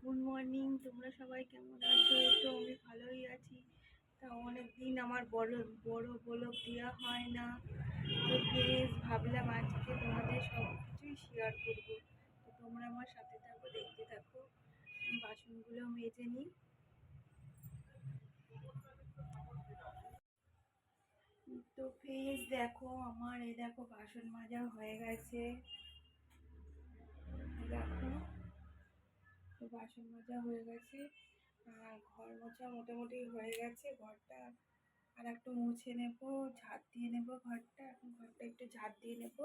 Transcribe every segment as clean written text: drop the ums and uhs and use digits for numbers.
Good morning. তোমরা সবাই কেমন আছো? তো আমি ভালোই আছি। তা অনেকদিন আমার বড় বড় ব্লগ দেওয়া হয় না, তো প্লিজ ভাবলাম আজকে তোমাদের সব কিছুই শেয়ার করবো। তো তোমরা আমার সাথে থাকো, দেখতে থাকো। বাসনগুলো মেজে নিই। তো প্লিজ দেখো, আমার এই দেখো বাসন মাজা হয়ে গেছে। দেখো, তো বাসন মাজা হয়ে গেছে আর ঘর মোছা মোটামুটি হয়ে গেছে। ঘরটা আর একটু মুছে নেব, ঝাড় দিয়ে নেব ঘরটা। এখন ঘরটা একটু ঝাড় দিয়ে নেব।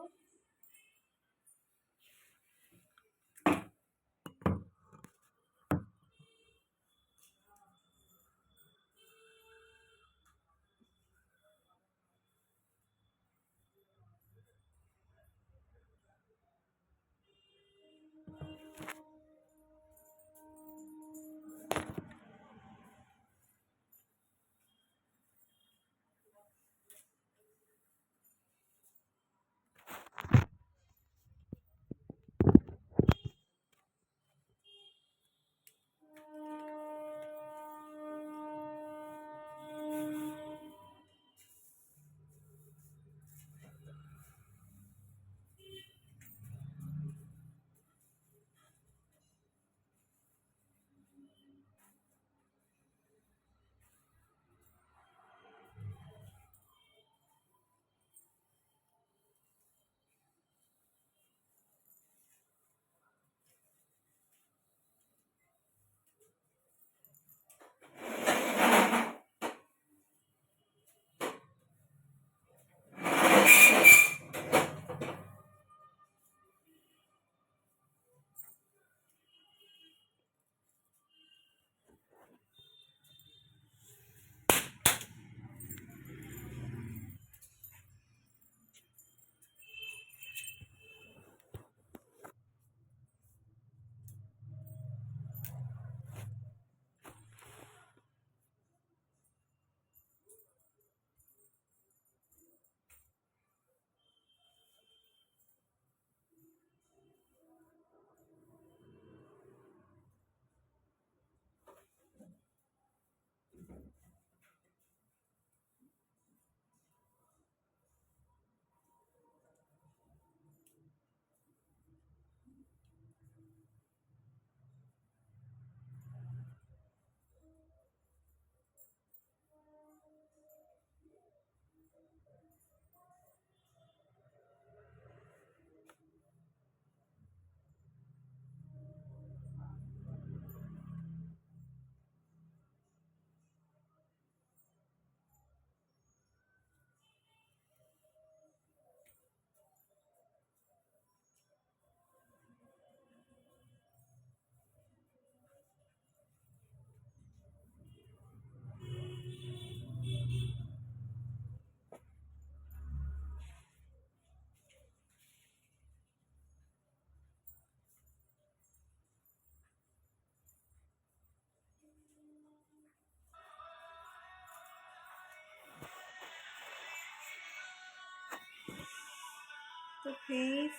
তো প্লিজ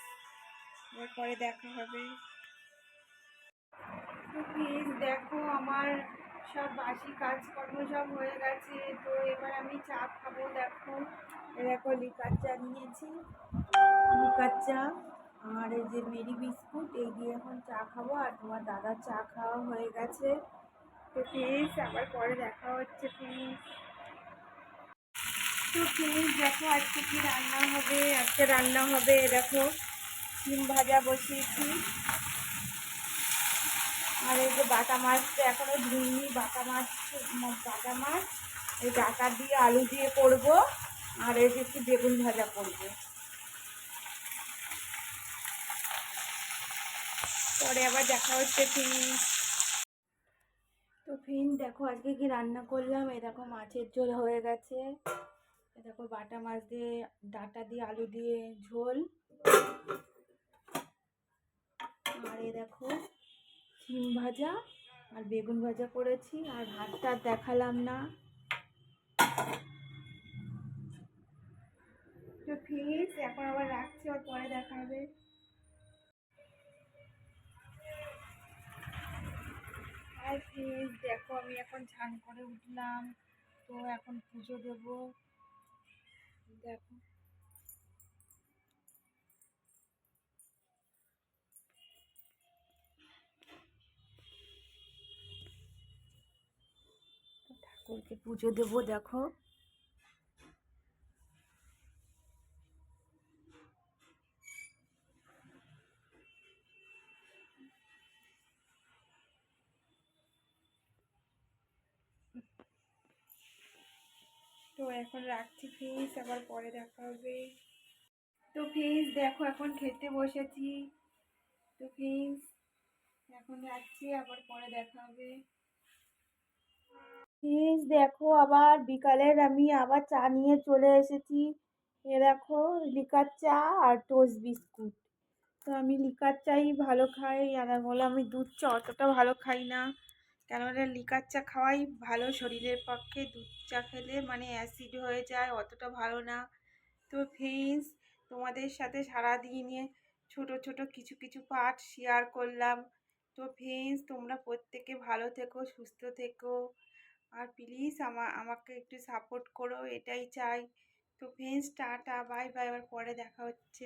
পরে দেখা হবে। তো প্লিজ দেখো, আমার সব বাসি কাজকর্ম সব হয়ে গেছে। তো এবার আমি চা খাবো। দেখো, দেখো লিকার চা নিয়েছি, লিকার চা আর এই যে মেরি বিস্কুট, এই দিয়ে এখন চা খাবো। আর তোমার দাদার চা খাওয়া হয়ে গেছে। তো প্লিজ আবার পরে দেখা হচ্ছে প্লিজ। তো প্লিজ দেখো, আজকে কি রান্না হবে। আজকে রান্না হবে দেখো, ডিম ভাজা বসিয়েছি। আর এই যে বাটা মাছটা এখনো ধুইনি, বাটা মাছ, এই ডাটা দিয়ে আলু দিয়ে করবো। আর এই যে একটু বেগুন ভাজা করবো। পরে আবার দেখা হচ্ছে ফির। তো ফিন দেখো, আজকে কি রান্না করলাম। এ দেখো মাছের ঝোল হয়ে গেছে। এ দেখো বাটা মাছ দিয়ে ডাটা দিয়ে আলু দিয়ে ঝোল। আর এ দেখো শিম ভাজা আর বেগুন ভাজা করেছি। আর ভাতটা দেখালাম না। তো প্লিজ এখন আবার রাখছি, আর পরে দেখা হবে। হাই ফ্রেন্ডস, দেখো আমি এখন স্নান করে উঠলাম। তো এখন পুজো দেব। দেখো ঠাকুরকে পুজো দেব। দেখো তো এখন রাখছি ফ্রেন্ডস, আবার পরে দেখা হবে। তো ফ্রেন্ডস দেখো এখন খেতে বসেছি। তো ফ্রেন্ডস এখন রাখছি, আবার পরে দেখা হবে। ফ্রেন্ডস দেখো আবার বিকালের আমি আবার চা নিয়ে চলে এসেছি। এ দেখো লিকার চা আর টোস্ট বিস্কুট। তো আমি লিকার চাই ভালো খাই, আর বলে আমি দুধ চা অতটা ভালো খাই না। কেননা লিকার চা খাওয়াই ভালো শরীরের পক্ষে, দুধ চা খেলে মানে অ্যাসিড হয়ে যায়, অতটা ভালো না। তো ফ্রেন্ডস তোমাদের সাথে সারাদিনে ছোট ছোট কিছু কিছু পার্ট শেয়ার করলাম। তো ফ্রেন্ডস তোমরা প্রত্যেকে ভালো থেকো, সুস্থ থেকো, আর প্লিজ আমাকে একটু সাপোর্ট করো, এটাই চাই। তো ফ্রেন্ডস টাটা বাই বাই, আবার পরে দেখা হচ্ছে।